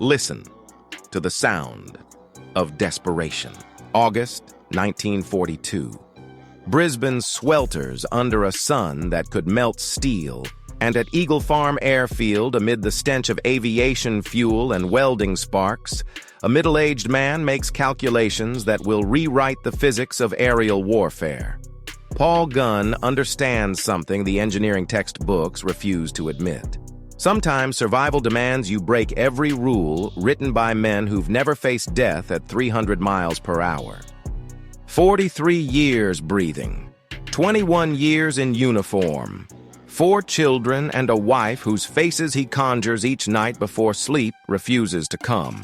Listen to the sound of desperation. August 1942. Brisbane swelters under a sun that could melt steel, and at Eagle Farm Airfield, amid the stench of aviation fuel and welding sparks, a middle-aged man makes calculations that will rewrite the physics of aerial warfare. Paul Gunn understands something the engineering textbooks refuse to admit. Sometimes survival demands you break every rule written by men who've never faced death at 300 miles per hour. 43 years breathing, 21 years in uniform, 4 children and a wife whose faces he conjures each night before sleep refuses to come.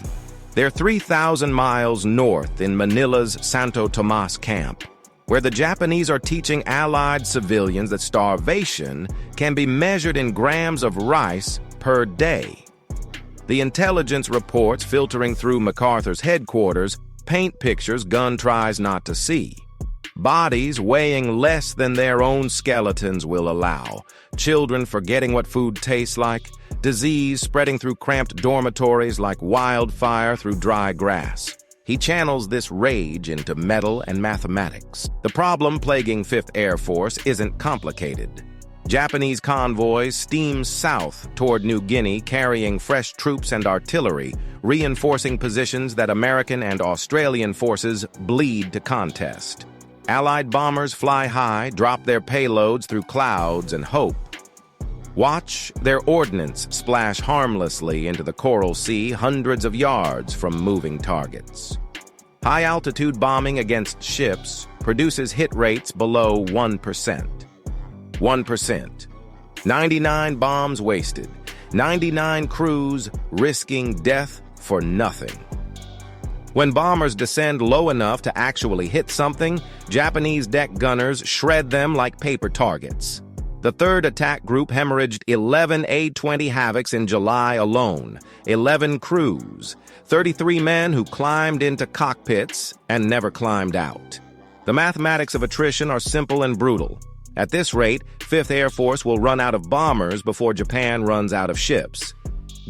They're 3,000 miles north in Manila's Santo Tomas camp, where the Japanese are teaching Allied civilians that starvation can be measured in grams of rice per day. The intelligence reports filtering through MacArthur's headquarters paint pictures Gunn tries not to see. Bodies weighing less than their own skeletons will allow, children forgetting what food tastes like, disease spreading through cramped dormitories like wildfire through dry grass. He channels this rage into metal and mathematics. The problem plaguing 5th Air Force isn't complicated. Japanese convoys steam south toward New Guinea carrying fresh troops and artillery, reinforcing positions that American and Australian forces bleed to contest. Allied bombers fly high, drop their payloads through clouds and hope. Watch their ordnance splash harmlessly into the Coral Sea hundreds of yards from moving targets. High-altitude bombing against ships produces hit rates below 1%. 1%. 99 bombs wasted. 99 crews risking death for nothing. When bombers descend low enough to actually hit something, Japanese deck gunners shred them like paper targets. The 3rd Attack Group hemorrhaged 11 A-20 Havocs in July alone, 11 crews, 33 men who climbed into cockpits and never climbed out. The mathematics of attrition are simple and brutal. At this rate, 5th Air Force will run out of bombers before Japan runs out of ships.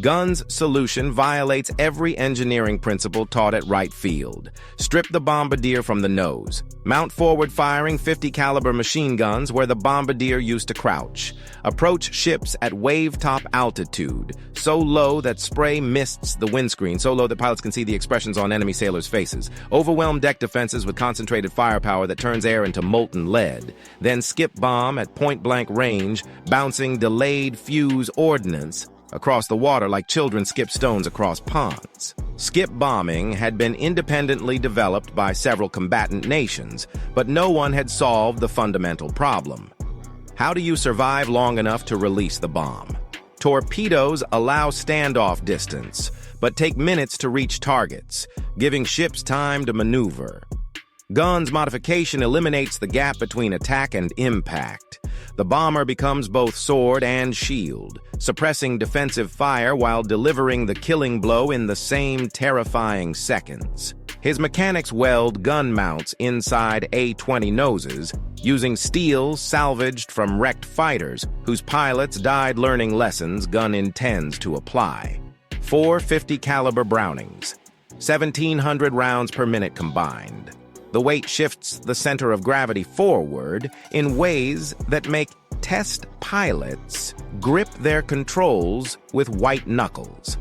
Gunn's solution violates every engineering principle taught at Wright Field. Strip the bombardier from the nose. Mount forward-firing 50-caliber machine guns where the bombardier used to crouch. Approach ships at wave-top altitude, so low that spray mists the windscreen, so low that pilots can see the expressions on enemy sailors' faces. Overwhelm deck defenses with concentrated firepower that turns air into molten lead. Then skip bomb at point-blank range, bouncing delayed fuse ordnance across the water like children skip stones across ponds. Skip bombing had been independently developed by several combatant nations, but no one had solved the fundamental problem. How do you survive long enough to release the bomb? Torpedoes allow standoff distance, but take minutes to reach targets, giving ships time to maneuver. Gunn's modification eliminates the gap between attack and impact. The bomber becomes both sword and shield, suppressing defensive fire while delivering the killing blow in the same terrifying seconds. His mechanics weld gun mounts inside A-20 noses, using steel salvaged from wrecked fighters whose pilots died learning lessons Gunn intends to apply. 4 50-caliber Brownings, 1,700 rounds per minute combined. The weight shifts the center of gravity forward in ways that make test pilots grip their controls with white knuckles.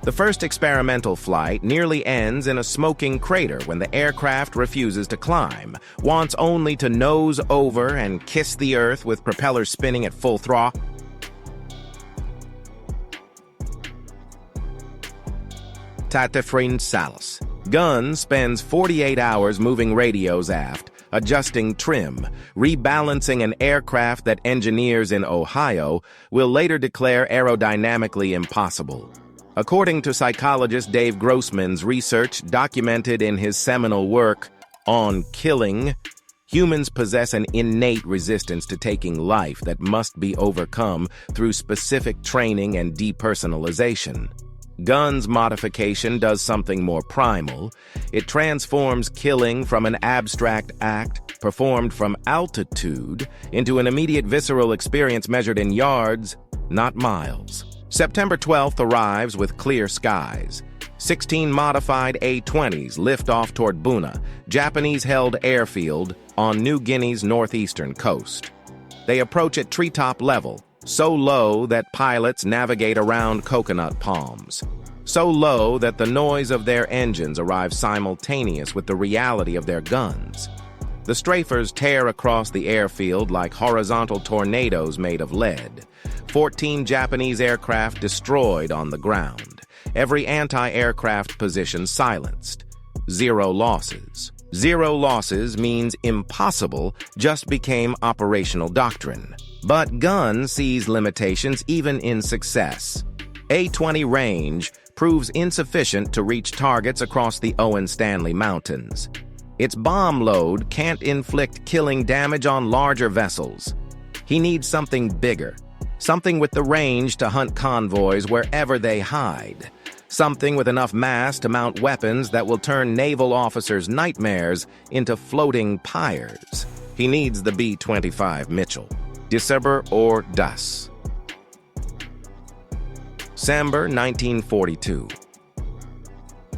The first experimental flight nearly ends in a smoking crater when the aircraft refuses to climb, wants only to nose over and kiss the earth with propellers spinning at full throttle. Tatefrin Salas. Gunn spends 48 hours moving radios aft, adjusting trim, rebalancing an aircraft that engineers in Ohio will later declare aerodynamically impossible. According to psychologist Dave Grossman's research documented in his seminal work, On Killing, humans possess an innate resistance to taking life that must be overcome through specific training and depersonalization. Gunn's modification does something more primal. It transforms killing from an abstract act performed from altitude into an immediate visceral experience measured in yards, not miles. September 12th arrives with clear skies. 16 modified A-20s lift off toward Buna, Japanese-held airfield on New Guinea's northeastern coast. They approach at treetop level, so low that pilots navigate around coconut palms. So low that the noise of their engines arrives simultaneous with the reality of their guns. The strafers tear across the airfield like horizontal tornadoes made of lead. 14 Japanese aircraft destroyed on the ground. Every anti-aircraft position silenced. 0 losses. 0 losses means impossible just became operational doctrine. But Gunn sees limitations even in success. A-20 range proves insufficient to reach targets across the Owen Stanley Mountains. Its bomb load can't inflict killing damage on larger vessels. He needs something bigger, something with the range to hunt convoys wherever they hide, something with enough mass to mount weapons that will turn naval officers' nightmares into floating pyres. He needs the B-25 Mitchell. December or Das. December 1942.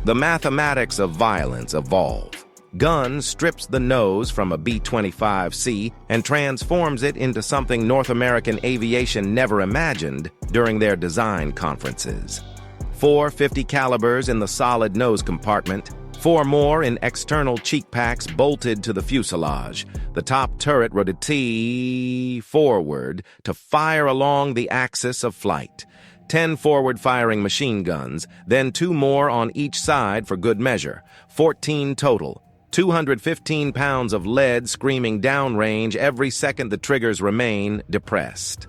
The mathematics of violence evolve. Gunn strips the nose from a B-25C and transforms it into something North American aviation never imagined during their design conferences. 4 50 calibers in the solid nose compartment, 4 more in external cheek packs bolted to the fuselage. The top turret rotated forward to fire along the axis of flight. 10 forward-firing machine guns, then 2 more on each side for good measure. 14 total. 215 pounds of lead screaming downrange every second the triggers remain depressed.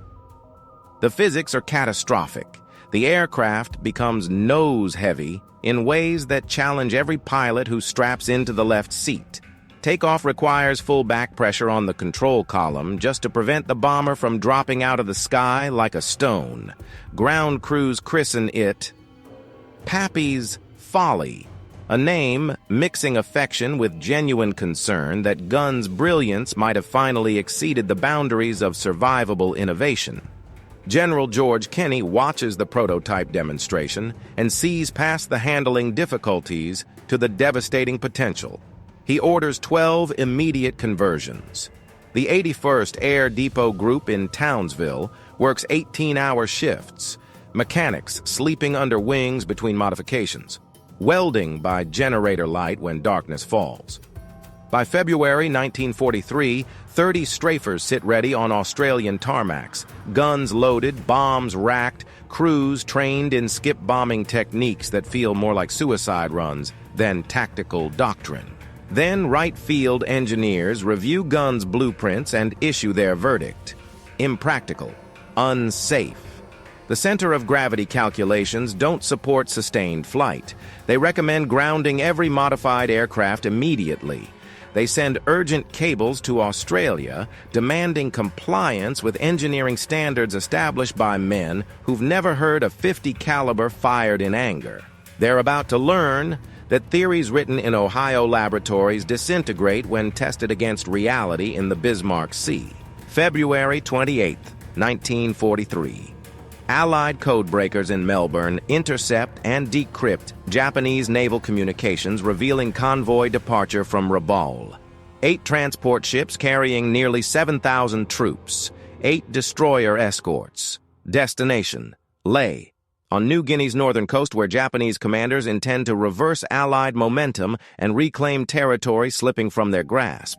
The physics are catastrophic. The aircraft becomes nose-heavy in ways that challenge every pilot who straps into the left seat. Takeoff requires full back pressure on the control column just to prevent the bomber from dropping out of the sky like a stone. Ground crews christen it Pappy's Folly, a name mixing affection with genuine concern that Gunn's brilliance might have finally exceeded the boundaries of survivable innovation. General George Kenney watches the prototype demonstration and sees past the handling difficulties to the devastating potential. He orders 12 immediate conversions. The 81st Air Depot Group in Townsville works 18-hour shifts, mechanics sleeping under wings between modifications, welding by generator light when darkness falls. By February 1943, 30 strafers sit ready on Australian tarmacs, guns loaded, bombs racked, crews trained in skip bombing techniques that feel more like suicide runs than tactical doctrine. Then Wright Field engineers review Gunn's blueprints and issue their verdict. Impractical. Unsafe. The center of gravity calculations don't support sustained flight. They recommend grounding every modified aircraft immediately. They send urgent cables to Australia demanding compliance with engineering standards established by men who've never heard a 50 caliber fired in anger. They're about to learn that theories written in Ohio laboratories disintegrate when tested against reality in the Bismarck Sea. February 28, 1943. Allied codebreakers in Melbourne intercept and decrypt Japanese naval communications revealing convoy departure from Rabaul. 8 transport ships carrying nearly 7,000 troops. 8 destroyer escorts. Destination: Lae, on New Guinea's northern coast, where Japanese commanders intend to reverse Allied momentum and reclaim territory slipping from their grasp.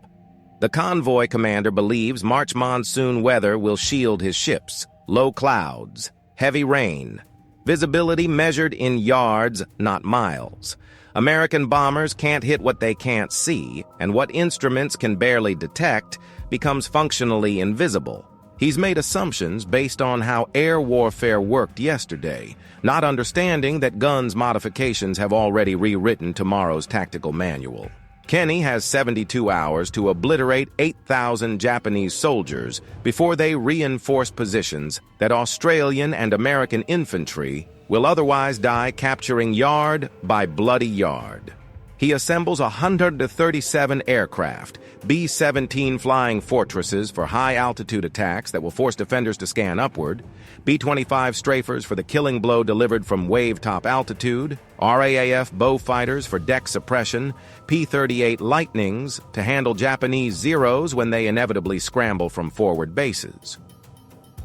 The convoy commander believes March monsoon weather will shield his ships. Low clouds, heavy rain, visibility measured in yards, not miles. American bombers can't hit what they can't see, and what instruments can barely detect becomes functionally invisible. He's made assumptions based on how air warfare worked yesterday, not understanding that Gunn's modifications have already rewritten tomorrow's tactical manual. Kenney has 72 hours to obliterate 8,000 Japanese soldiers before they reinforce positions that Australian and American infantry will otherwise die capturing yard by bloody yard. He assembles 137 aircraft, B-17 flying fortresses for high-altitude attacks that will force defenders to scan upward, B-25 strafers for the killing blow delivered from wave-top altitude, RAAF bow fighters for deck suppression, P-38 Lightnings to handle Japanese Zeros when they inevitably scramble from forward bases.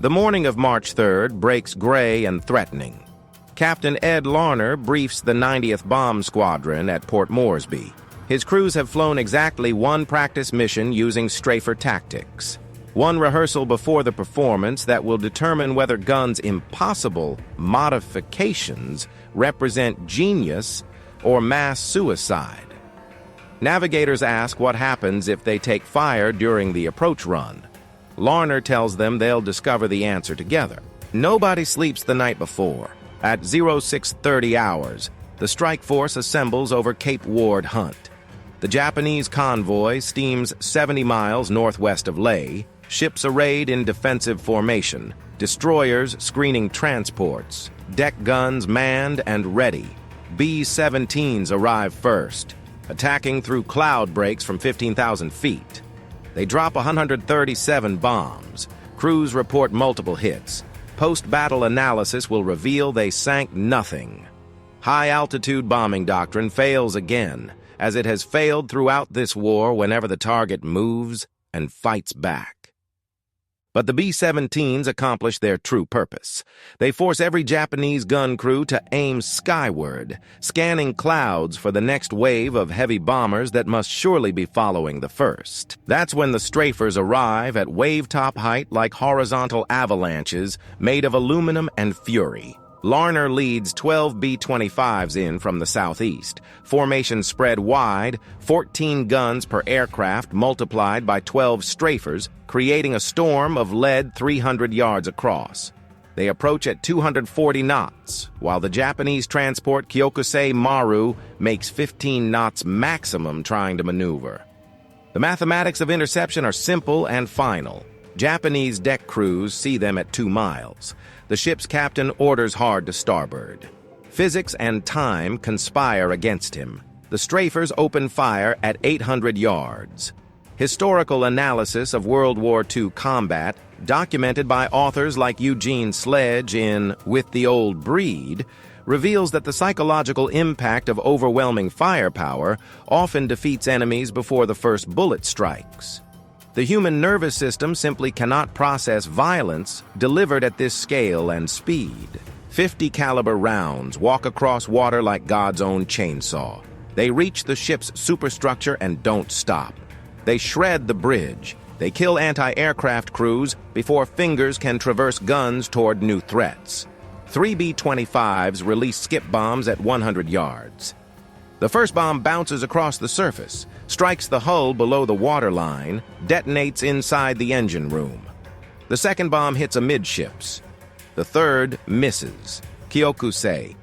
The morning of March 3rd breaks gray and threatening. Captain Ed Larner briefs the 90th Bomb Squadron at Port Moresby. His crews have flown exactly one practice mission using strafer tactics. One rehearsal before the performance that will determine whether Gunn's impossible modifications represent genius or mass suicide. Navigators ask what happens if they take fire during the approach run. Larner tells them they'll discover the answer together. Nobody sleeps the night before. At 0630 hours, the strike force assembles over Cape Ward Hunt. The Japanese convoy steams 70 miles northwest of Lae, ships arrayed in defensive formation, destroyers screening transports, deck guns manned and ready. B-17s arrive first, attacking through cloud breaks from 15,000 feet. They drop 137 bombs. Crews report multiple hits. Post-battle analysis will reveal they sank nothing. High-altitude bombing doctrine fails again, as it has failed throughout this war whenever the target moves and fights back. But the B-17s accomplish their true purpose. They force every Japanese gun crew to aim skyward, scanning clouds for the next wave of heavy bombers that must surely be following the first. That's when the strafers arrive at wave-top height like horizontal avalanches made of aluminum and fury. Larner leads 12 B-25s in from the southeast. Formation spread wide, 14 guns per aircraft multiplied by 12 strafers, creating a storm of lead 300 yards across. They approach at 240 knots, while the Japanese transport Kyokusei Maru makes 15 knots maximum trying to maneuver. The mathematics of interception are simple and final. Japanese deck crews see them at 2 miles. The ship's captain orders hard to starboard. Physics and time conspire against him. The strafers open fire at 800 yards. Historical analysis of World War II combat, documented by authors like Eugene Sledge in With the Old Breed, reveals that the psychological impact of overwhelming firepower often defeats enemies before the first bullet strikes. The human nervous system simply cannot process violence delivered at this scale and speed. 50 caliber rounds walk across water like God's own chainsaw. They reach the ship's superstructure and don't stop. They shred the bridge. They kill anti-aircraft crews before fingers can traverse guns toward new threats. 3 B-25s release skip bombs at 100 yards. The first bomb bounces across the surface, strikes the hull below the waterline, detonates inside the engine room. The second bomb hits amidships. The third misses. Kyokusei.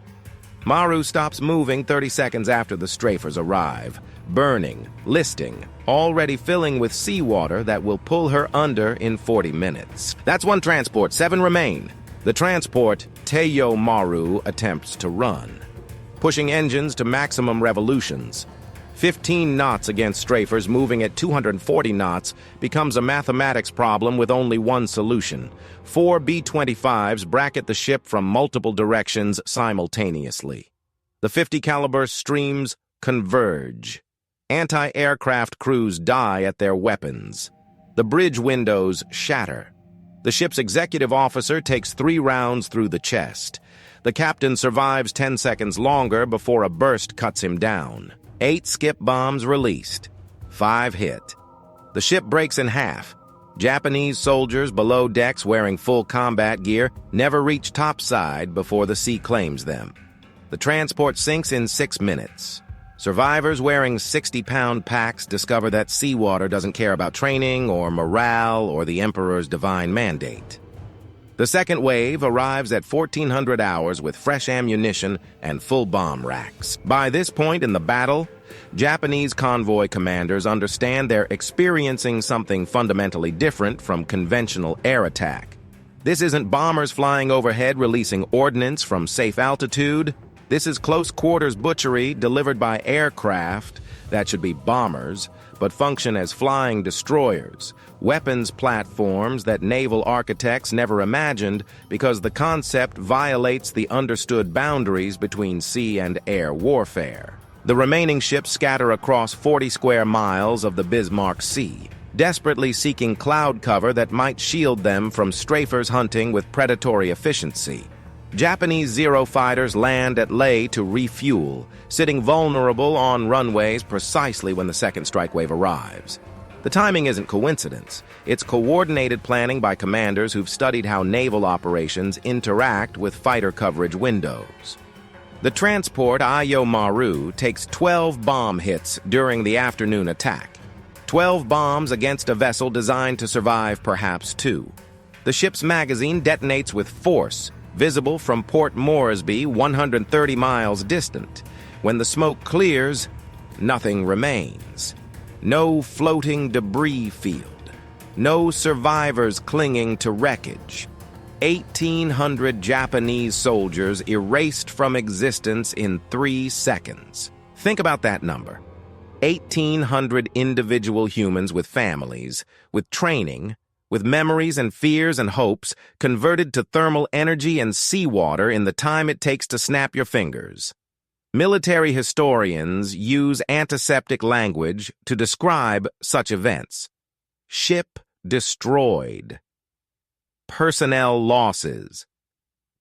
Maru stops moving 30 seconds after the strafers arrive, burning, listing, already filling with seawater that will pull her under in 40 minutes. That's one transport, 7 remain. The transport, Teiyo Maru, attempts to run, pushing engines to maximum revolutions. 15 knots against strafers moving at 240 knots becomes a mathematics problem with only one solution. 4 B-25s bracket the ship from multiple directions simultaneously. The 50 caliber streams converge. Anti-aircraft crews die at their weapons. The bridge windows shatter. The ship's executive officer takes 3 rounds through the chest. The captain survives 10 seconds longer before a burst cuts him down. 8 skip bombs released. 5 hit. The ship breaks in half. Japanese soldiers below decks wearing full combat gear never reach topside before the sea claims them. The transport sinks in 6 minutes. Survivors wearing 60-pound packs discover that seawater doesn't care about training or morale or the Emperor's divine mandate. The second wave arrives at 1400 hours with fresh ammunition and full bomb racks. By this point in the battle, Japanese convoy commanders understand they're experiencing something fundamentally different from conventional air attack. This isn't bombers flying overhead releasing ordnance from safe altitude. This is close-quarters butchery delivered by aircraft that should be bombers, but function as flying destroyers, weapons platforms that naval architects never imagined because the concept violates the understood boundaries between sea and air warfare. The remaining ships scatter across 40 square miles of the Bismarck Sea, desperately seeking cloud cover that might shield them from strafers hunting with predatory efficiency. Japanese Zero fighters land at Leh to refuel, sitting vulnerable on runways precisely when the second strike wave arrives. The timing isn't coincidence. It's coordinated planning by commanders who've studied how naval operations interact with fighter coverage windows. The transport Ayo Maru takes 12 bomb hits during the afternoon attack. 12 bombs against a vessel designed to survive perhaps 2. The ship's magazine detonates with force, visible from Port Moresby, 130 miles distant. When the smoke clears, nothing remains. No floating debris field. No survivors clinging to wreckage. 1,800 Japanese soldiers erased from existence in 3 seconds. Think about that number. 1,800 individual humans with families, with training, with memories and fears and hopes, converted to thermal energy and seawater in the time it takes to snap your fingers. Military historians use antiseptic language to describe such events. Ship destroyed. Personnel losses.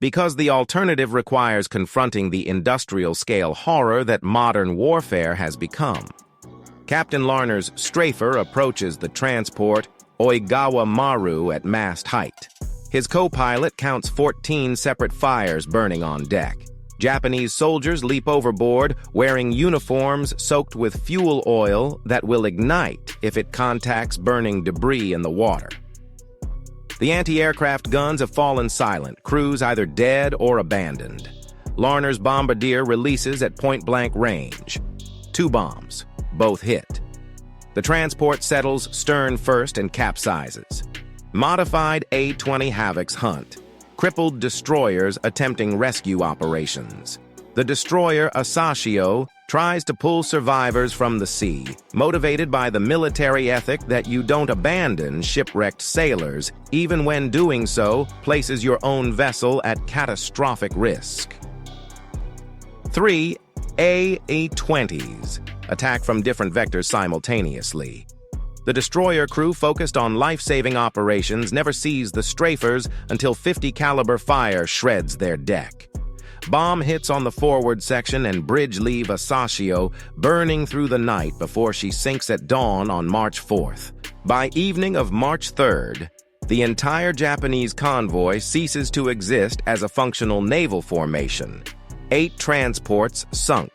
Because the alternative requires confronting the industrial-scale horror that modern warfare has become. Captain Larner's strafer approaches the transport Oigawa Maru at mast height. His co-pilot counts 14 separate fires burning on deck. Japanese soldiers leap overboard wearing uniforms soaked with fuel oil that will ignite if it contacts burning debris in the water. The anti-aircraft guns have fallen silent, crews either dead or abandoned. Larner's bombardier releases at point-blank range. 2 bombs, both hit. The transport settles stern first and capsizes. Modified A-20 Havocs hunt. Crippled destroyers attempting rescue operations. The destroyer Asashio tries to pull survivors from the sea, motivated by the military ethic that you don't abandon shipwrecked sailors, even when doing so places your own vessel at catastrophic risk. 3 A-20s attack from different vectors simultaneously. The destroyer crew focused on life-saving operations never sees the strafers until 50 caliber fire shreds their deck. Bomb hits on the forward section and bridge leave Asashio burning through the night before she sinks at dawn on March 4th. By evening of March 3rd, the entire Japanese convoy ceases to exist as a functional naval formation. 8 transports sunk.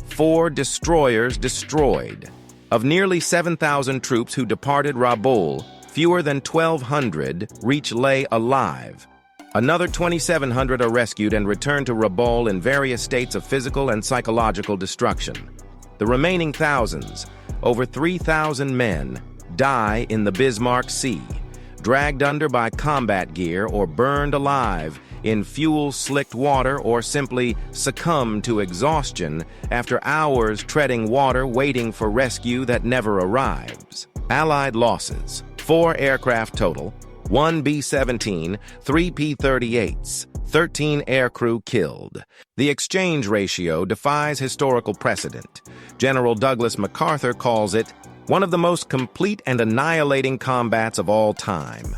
4 destroyers destroyed. Of nearly 7,000 troops who departed Rabaul, fewer than 1,200 reach Leh alive. Another 2,700 are rescued and returned to Rabaul in various states of physical and psychological destruction. The remaining thousands, over 3,000 men, die in the Bismarck Sea, dragged under by combat gear or burned alive in fuel-slicked water, or simply succumb to exhaustion after hours treading water waiting for rescue that never arrives. Allied losses: 4 aircraft total, 1 B-17, 3 P-38s, 13 aircrew killed. The exchange ratio defies historical precedent. General Douglas MacArthur calls it one of the most complete and annihilating combats of all time.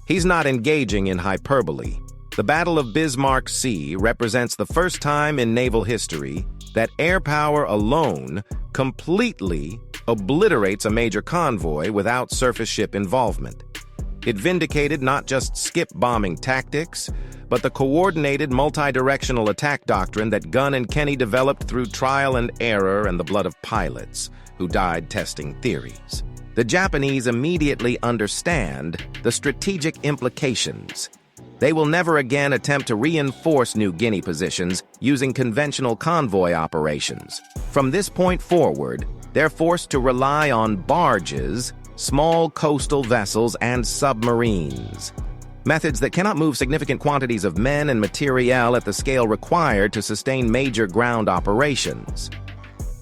He's not engaging in hyperbole. The Battle of Bismarck Sea represents the first time in naval history that air power alone completely obliterates a major convoy without surface ship involvement. It vindicated not just skip bombing tactics, but the coordinated multi-directional attack doctrine that Gunn and Kenny developed through trial and error and the blood of pilots who died testing theories. The Japanese immediately understand the strategic implications. They will never again attempt to reinforce New Guinea positions using conventional convoy operations. From this point forward, they're forced to rely on barges, small coastal vessels, and submarines. Methods that cannot move significant quantities of men and materiel at the scale required to sustain major ground operations.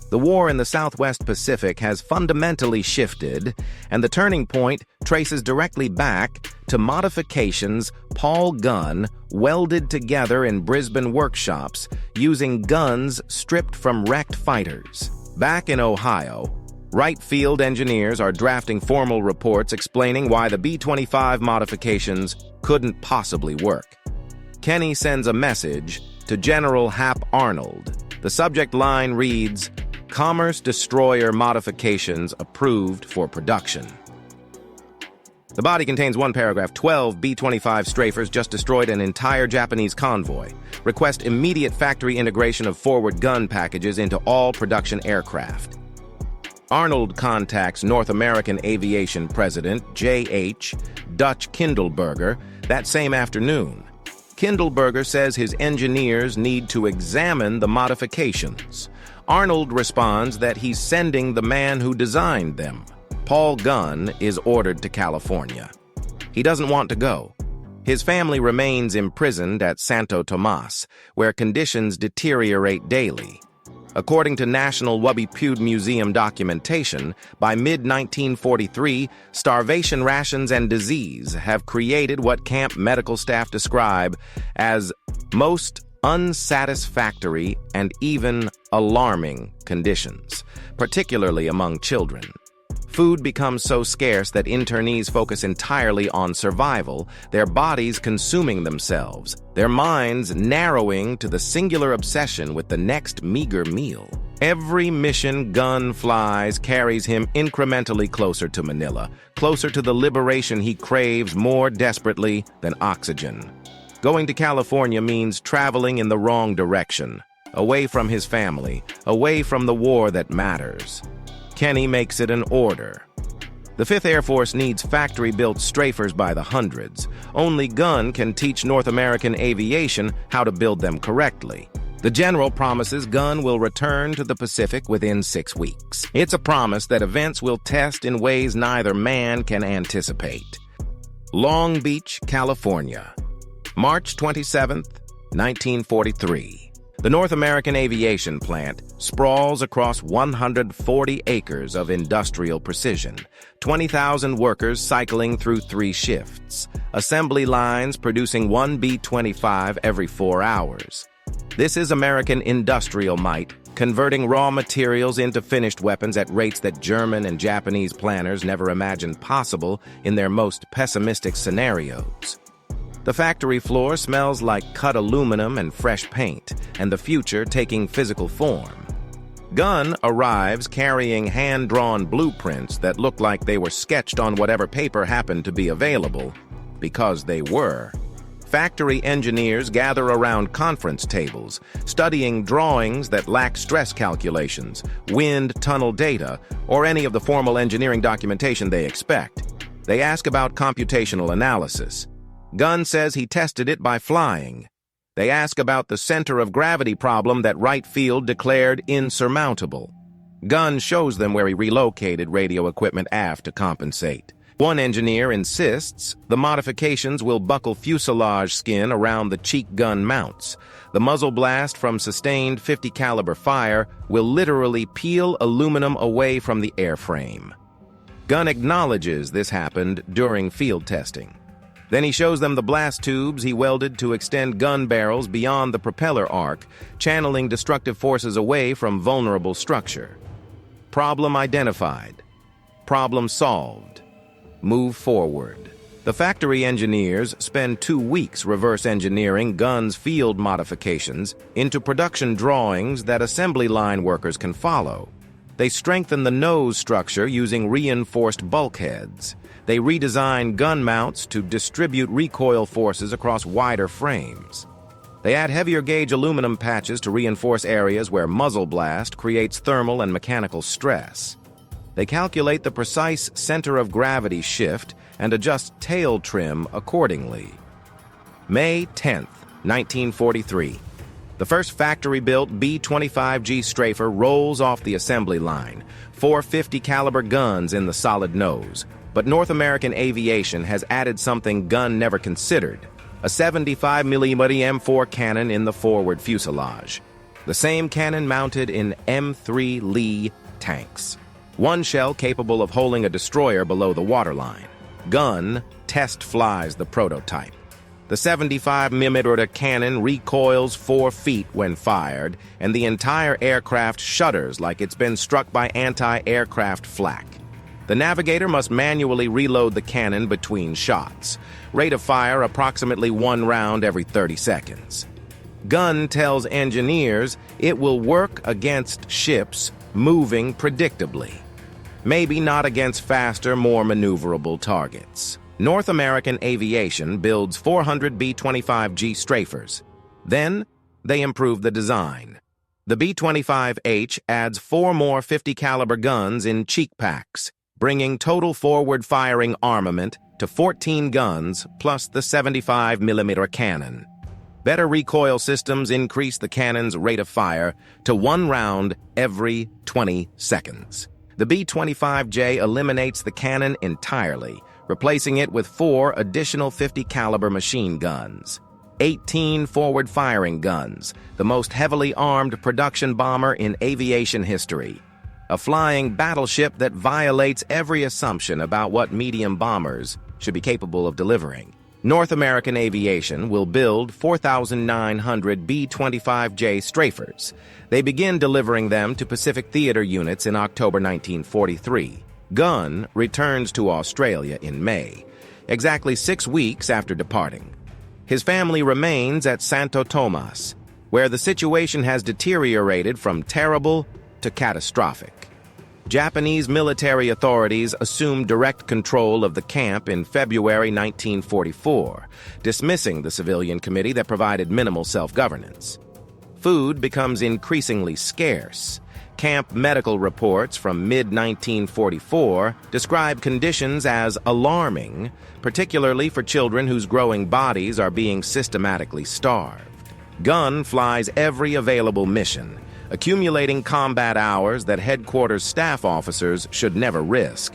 The war in the Southwest Pacific has fundamentally shifted, and the turning point traces directly back to modifications Paul Gunn welded together in Brisbane workshops using guns stripped from wrecked fighters. Back in Ohio, Wright Field engineers are drafting formal reports explaining why the B-25 modifications couldn't possibly work. Kenny sends a message to General Hap Arnold. The subject line reads, "Commerce Destroyer modifications approved for production." The body contains one paragraph. 12 B-25 strafers just destroyed an entire Japanese convoy. Request immediate factory integration of forward gun packages into all production aircraft. Arnold contacts North American Aviation President J.H. Dutch Kindleberger that same afternoon. Kindleberger says his engineers need to examine the modifications. Arnold responds that he's sending the man who designed them. Paul Gunn is ordered to California. He doesn't want to go. His family remains imprisoned at Santo Tomas, where conditions deteriorate daily. According to National WWII Museum documentation, by mid-1943, starvation rations and disease have created what camp medical staff describe as most unsatisfactory and even alarming conditions, particularly among children. Food becomes so scarce that internees focus entirely on survival, their bodies consuming themselves, their minds narrowing to the singular obsession with the next meager meal. Every mission Gunn flies carries him incrementally closer to Manila, closer to the liberation he craves more desperately than oxygen. Going to California means traveling in the wrong direction, away from his family, away from the war that matters. Kenny makes it an order. The 5th Air Force needs factory-built strafers by the hundreds. Only Gunn can teach North American Aviation how to build them correctly. The general promises Gunn will return to the Pacific within 6 weeks. It's a promise that events will test in ways neither man can anticipate. Long Beach, California, March 27th, 1943. The North American Aviation plant sprawls across 140 acres of industrial precision, 20,000 workers cycling through 3 shifts, assembly lines producing one B-25 every 4 hours. This is American industrial might, converting raw materials into finished weapons at rates that German and Japanese planners never imagined possible in their most pessimistic scenarios. The factory floor smells like cut aluminum and fresh paint, and the future taking physical form. Gunn arrives carrying hand-drawn blueprints that look like they were sketched on whatever paper happened to be available, because they were. Factory engineers gather around conference tables, studying drawings that lack stress calculations, wind tunnel data, or any of the formal engineering documentation they expect. They ask about computational analysis. Gunn says he tested it by flying. They ask about the center of gravity problem that Wright Field declared insurmountable. Gunn shows them where he relocated radio equipment aft to compensate. One engineer insists the modifications will buckle fuselage skin around the cheek gun mounts. The muzzle blast from sustained .50 caliber fire will literally peel aluminum away from the airframe. Gunn acknowledges this happened during field testing. Then he shows them the blast tubes he welded to extend gun barrels beyond the propeller arc, channeling destructive forces away from vulnerable structure. Problem identified. Problem solved. Move forward. The factory engineers spend 2 weeks reverse engineering Gunn's field modifications into production drawings that assembly line workers can follow. They strengthen the nose structure using reinforced bulkheads. They redesign gun mounts to distribute recoil forces across wider frames. They add heavier gauge aluminum patches to reinforce areas where muzzle blast creates thermal and mechanical stress. They calculate the precise center of gravity shift and adjust tail trim accordingly. May 10th, 1943. The first factory-built B-25G strafer rolls off the assembly line, 450 caliber guns in the solid nose, But North American aviation has added something Gunn never considered: a 75mm M4 cannon in the forward fuselage. The same cannon mounted in M3 Lee tanks. One shell capable of holding a destroyer below the waterline. Gunn test flies the prototype. The 75mm cannon recoils 4 feet when fired, and the entire aircraft shudders like it's been struck by anti-aircraft flak. The navigator must manually reload the cannon between shots. Rate of fire approximately 1 round every 30 seconds. Gunn tells engineers it will work against ships moving predictably. Maybe not against faster, more maneuverable targets. North American Aviation builds 400 B-25G strafers. Then, they improve the design. The B-25H adds 4 more 50-caliber guns in cheek packs, bringing total forward-firing armament to 14 guns plus the 75mm cannon. Better recoil systems increase the cannon's rate of fire to 1 round every 20 seconds. The B-25J eliminates the cannon entirely, replacing it with 4 additional 50-caliber machine guns. 18 forward-firing guns, the most heavily armed production bomber in aviation history. A flying battleship that violates every assumption about what medium bombers should be capable of delivering. North American Aviation will build 4,900 B-25J strafers. They begin delivering them to Pacific Theater units in October 1943. Gunn returns to Australia in May, exactly 6 weeks after departing. His family remains at Santo Tomas, where the situation has deteriorated from terrible to catastrophic. Japanese military authorities assumed direct control of the camp in February 1944, dismissing the civilian committee that provided minimal self-governance. Food becomes increasingly scarce. Camp medical reports from mid-1944 describe conditions as alarming, particularly for children whose growing bodies are being systematically starved. Gunn flies every available mission, accumulating combat hours that headquarters staff officers should never risk.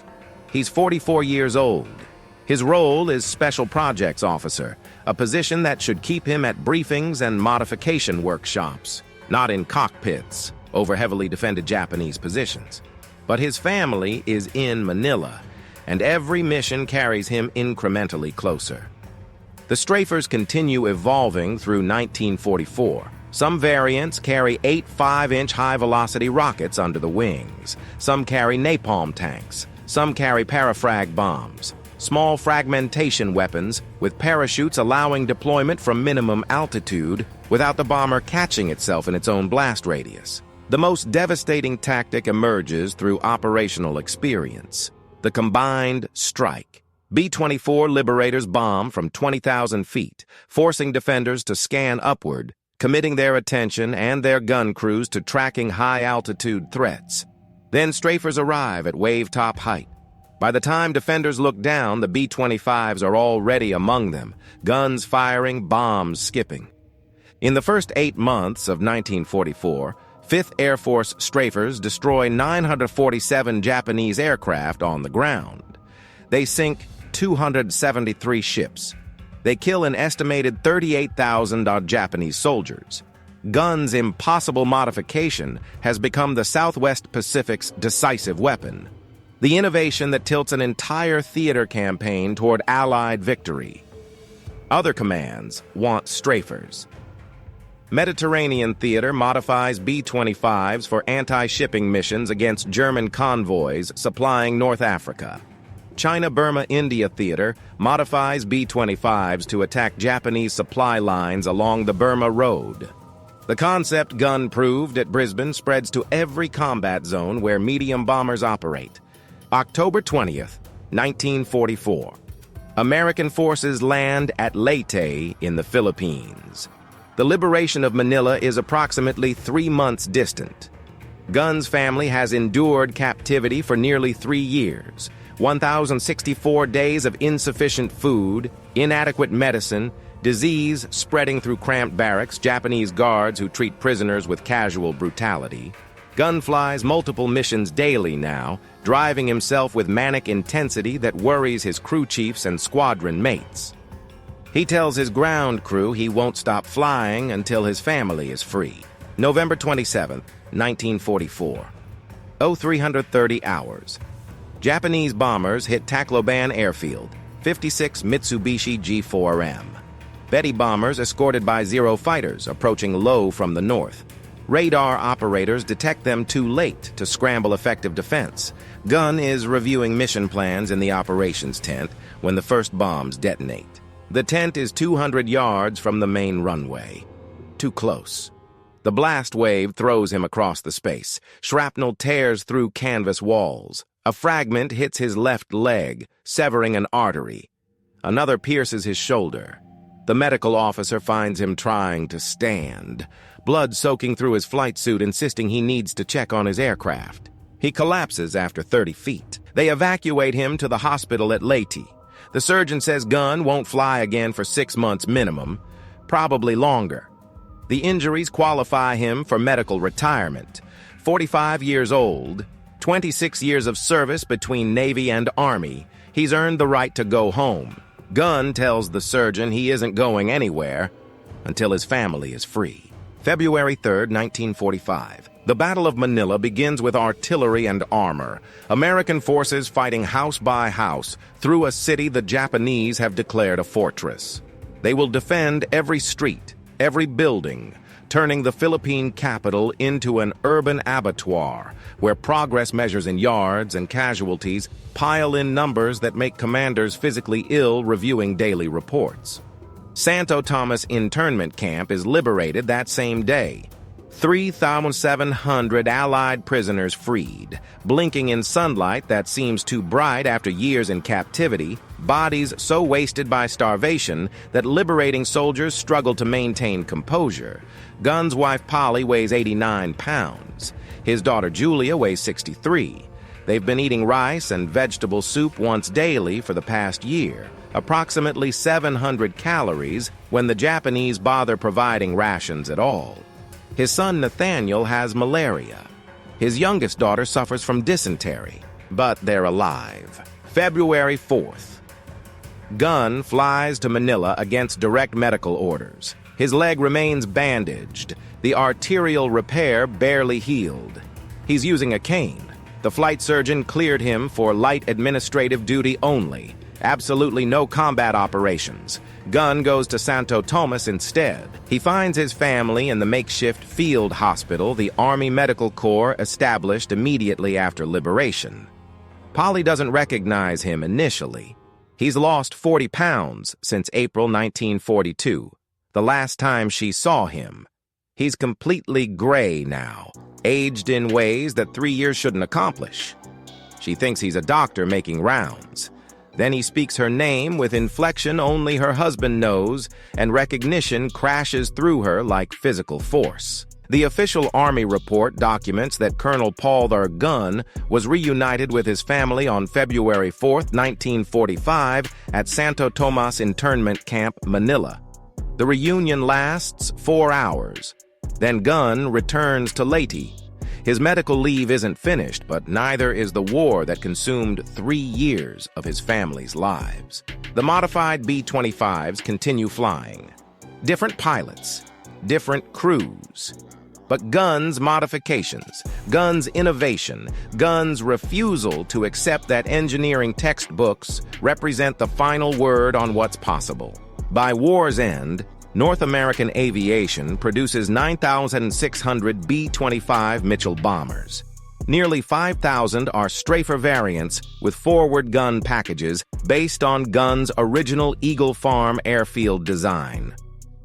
He's 44 years old. His role is Special Projects Officer, a position that should keep him at briefings and modification workshops, not in cockpits over heavily defended Japanese positions. But his family is in Manila, and every mission carries him incrementally closer. The strafers continue evolving through 1944. Some variants carry 8 5-inch high-velocity rockets under the wings. Some carry napalm tanks. Some carry parafrag bombs, small fragmentation weapons with parachutes allowing deployment from minimum altitude without the bomber catching itself in its own blast radius. The most devastating tactic emerges through operational experience: the combined strike. B-24 Liberators bomb from 20,000 feet, forcing defenders to scan upward, committing their attention and their gun crews to tracking high-altitude threats. Then strafers arrive at wave-top height. By the time defenders look down, the B-25s are already among them, guns firing, bombs skipping. In the first 8 months of 1944, 5th Air Force strafers destroy 947 Japanese aircraft on the ground. They sink 273 ships. They kill an estimated 38,000 Japanese soldiers. Gunn's impossible modification has become the Southwest Pacific's decisive weapon, the innovation that tilts an entire theater campaign toward Allied victory. Other commands want strafers. Mediterranean Theater modifies B-25s for anti-shipping missions against German convoys supplying North Africa. China-Burma-India Theater modifies B-25s to attack Japanese supply lines along the Burma Road. The concept Gunn proved at Brisbane spreads to every combat zone where medium bombers operate. October 20th, 1944. American forces land at Leyte in the Philippines. The liberation of Manila is approximately 3 months distant. Gunn's family has endured captivity for nearly 3 years. 1,064 days of insufficient food, inadequate medicine, disease spreading through cramped barracks, Japanese guards who treat prisoners with casual brutality. Gunn flies multiple missions daily now, driving himself with manic intensity that worries his crew chiefs and squadron mates. He tells his ground crew he won't stop flying until his family is free. November 27, 1944. 0330 hours. Japanese bombers hit Tacloban airfield, 56 Mitsubishi G4M. Betty bombers escorted by Zero fighters approaching low from the north. Radar operators detect them too late to scramble effective defense. Gunn is reviewing mission plans in the operations tent when the first bombs detonate. The tent is 200 yards from the main runway. Too close. The blast wave throws him across the space. Shrapnel tears through canvas walls. A fragment hits his left leg, severing an artery. Another pierces his shoulder. The medical officer finds him trying to stand, blood soaking through his flight suit, insisting he needs to check on his aircraft. He collapses after 30 feet. They evacuate him to the hospital at Leyte. The surgeon says Gunn won't fly again for 6 months minimum, probably longer. The injuries qualify him for medical retirement. 45 years old, 26 years of service between Navy and Army. He's earned the right to go home. Gunn tells the surgeon he isn't going anywhere until his family is free. February 3, 1945. The Battle of Manila begins with artillery and armor. American forces fighting house by house through a city the Japanese have declared a fortress. They will defend every street, every building, turning the Philippine capital into an urban abattoir where progress measures in yards and casualties pile in numbers that make commanders physically ill reviewing daily reports. Santo Tomas internment camp is liberated that same day. 3,700 Allied prisoners freed, blinking in sunlight that seems too bright after years in captivity, bodies so wasted by starvation that liberating soldiers struggle to maintain composure. Gunn's wife Polly weighs 89 pounds. His daughter Julia weighs 63. They've been eating rice and vegetable soup once daily for the past year, approximately 700 calories when the Japanese bother providing rations at all. His son Nathaniel has malaria. His youngest daughter suffers from dysentery, but they're alive. February 4th. Gunn flies to Manila against direct medical orders. His leg remains bandaged, the arterial repair barely healed. He's using a cane. The flight surgeon cleared him for light administrative duty only. Absolutely no combat operations. Gunn goes to Santo Tomas instead. He finds his family in the makeshift field hospital the Army Medical Corps established immediately after liberation. Polly doesn't recognize him initially. He's lost 40 pounds since April 1942, the last time she saw him. He's completely gray now, aged in ways that 3 years shouldn't accomplish. She thinks he's a doctor making rounds. Then he speaks her name with inflection only her husband knows, and recognition crashes through her like physical force. The official Army report documents that Colonel Paul R. Gunn was reunited with his family on February 4, 1945, at Santo Tomas Internment Camp, Manila. The reunion lasts 4 hours. Then Gunn returns to Leyte. His medical leave isn't finished, but neither is the war that consumed 3 years of his family's lives. The modified B-25s continue flying. Different pilots, different crews. But Gunn's modifications, Gunn's innovation, Gunn's refusal to accept that engineering textbooks represent the final word on what's possible. By war's end, North American aviation produces 9,600 B-25 Mitchell bombers. Nearly 5,000 are Strafer variants with forward gun packages based on Gunn's original Eagle Farm airfield design.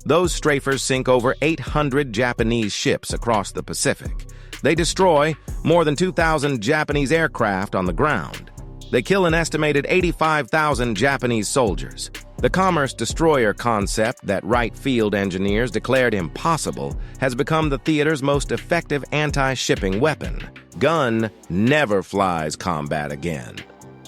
Those Strafers sink over 800 Japanese ships across the Pacific. They destroy more than 2,000 Japanese aircraft on the ground. They kill an estimated 85,000 Japanese soldiers. The commerce destroyer concept that Wright Field engineers declared impossible has become the theater's most effective anti-shipping weapon. Gunn never flies combat again.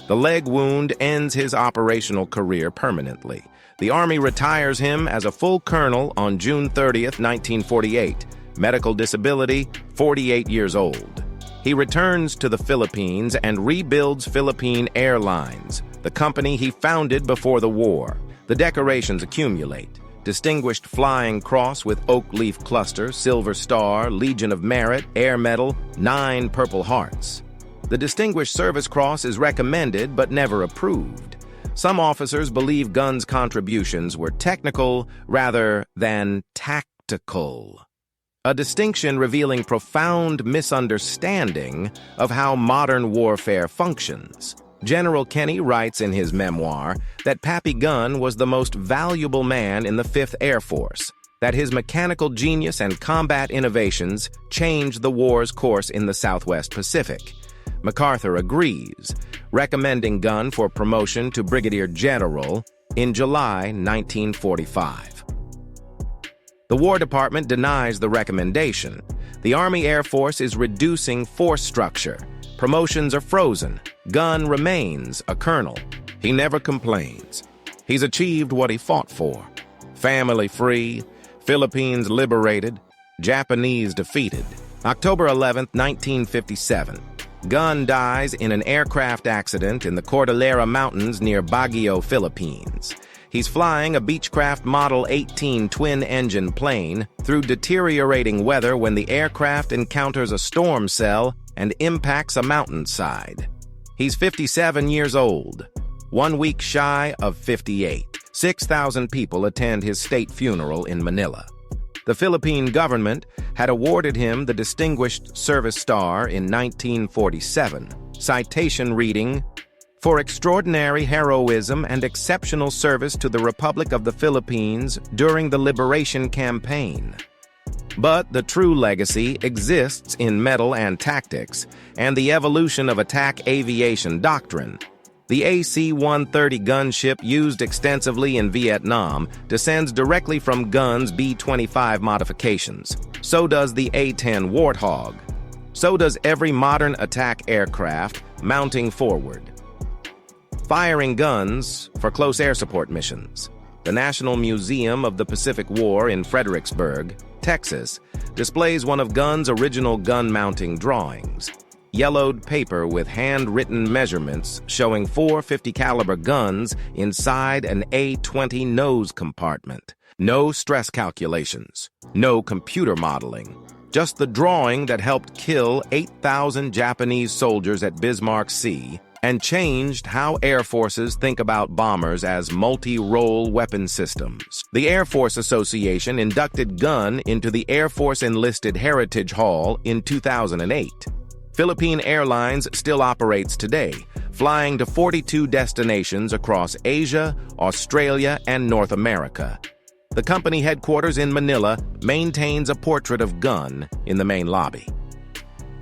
The leg wound ends his operational career permanently. The Army retires him as a full colonel on June 30, 1948. Medical disability, 48 years old. He returns to the Philippines and rebuilds Philippine Airlines, the company he founded before the war. The decorations accumulate. Distinguished Flying Cross with Oak Leaf Cluster, Silver Star, Legion of Merit, Air Medal, 9 Purple Hearts. The Distinguished Service Cross is recommended but never approved. Some officers believe Gunn's contributions were technical rather than tactical. A distinction revealing profound misunderstanding of how modern warfare functions. General Kenny writes in his memoir that Pappy Gunn was the most valuable man in the 5th Air Force, that his mechanical genius and combat innovations changed the war's course in the Southwest Pacific. MacArthur agrees, recommending Gunn for promotion to Brigadier General in July 1945. The War Department denies the recommendation. The Army Air Force is reducing force structure. Promotions are frozen. Gunn remains a colonel. He never complains. He's achieved what he fought for. Family free, Philippines liberated, Japanese defeated. October 11, 1957. Gunn dies in an aircraft accident in the Cordillera Mountains near Baguio, Philippines. He's flying a Beechcraft Model 18 twin-engine plane through deteriorating weather when the aircraft encounters a storm cell and impacts a mountainside. He's 57 years old, 1 week shy of 58. 6,000 people attend his state funeral in Manila. The Philippine government had awarded him the Distinguished Service Star in 1947, citation reading, "For extraordinary heroism and exceptional service to the Republic of the Philippines during the Liberation Campaign." But the true legacy exists in metal and tactics and the evolution of attack aviation doctrine. The AC-130 gunship used extensively in Vietnam descends directly from Gunn's B-25 modifications. So does the A-10 Warthog. So does every modern attack aircraft mounting forward. Firing guns for close air support missions. The National Museum of the Pacific War in Fredericksburg, Texas, displays one of Gunn's original gun mounting drawings. Yellowed paper with handwritten measurements showing 4 50 caliber guns inside an A-20 nose compartment. No stress calculations, no computer modeling. Just the drawing that helped kill 8,000 Japanese soldiers at Bismarck Sea and changed how air forces think about bombers as multi-role weapon systems. The Air Force Association inducted Gunn into the Air Force Enlisted Heritage Hall in 2008. Philippine Airlines still operates today, flying to 42 destinations across Asia, Australia, and North America. The company headquarters in Manila maintains a portrait of Gunn in the main lobby.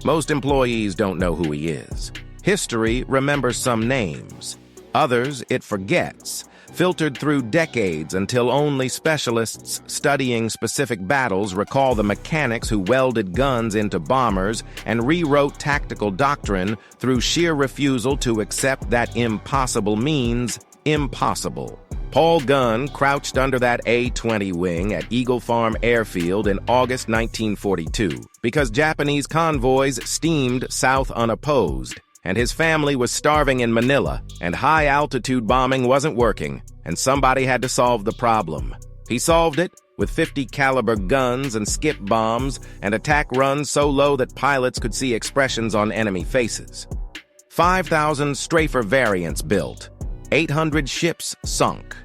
Most employees don't know who he is. History remembers some names. Others it forgets, filtered through decades until only specialists studying specific battles recall the mechanics who welded guns into bombers and rewrote tactical doctrine through sheer refusal to accept that impossible means impossible. Paul Gunn crouched under that A-20 wing at Eagle Farm Airfield in August 1942 because Japanese convoys steamed south unopposed, and his family was starving in Manila, and high-altitude bombing wasn't working, and somebody had to solve the problem. He solved it with 50 caliber guns and skip bombs and attack runs so low that pilots could see expressions on enemy faces. 5,000 Strafer variants built, 800 ships sunk.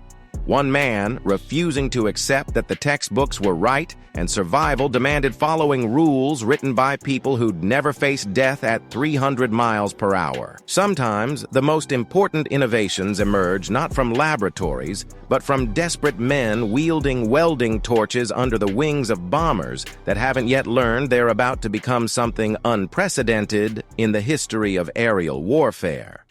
One man refusing to accept that the textbooks were right and survival demanded following rules written by people who'd never faced death at 300 miles per hour. Sometimes the most important innovations emerge not from laboratories, but from desperate men wielding welding torches under the wings of bombers that haven't yet learned they're about to become something unprecedented in the history of aerial warfare.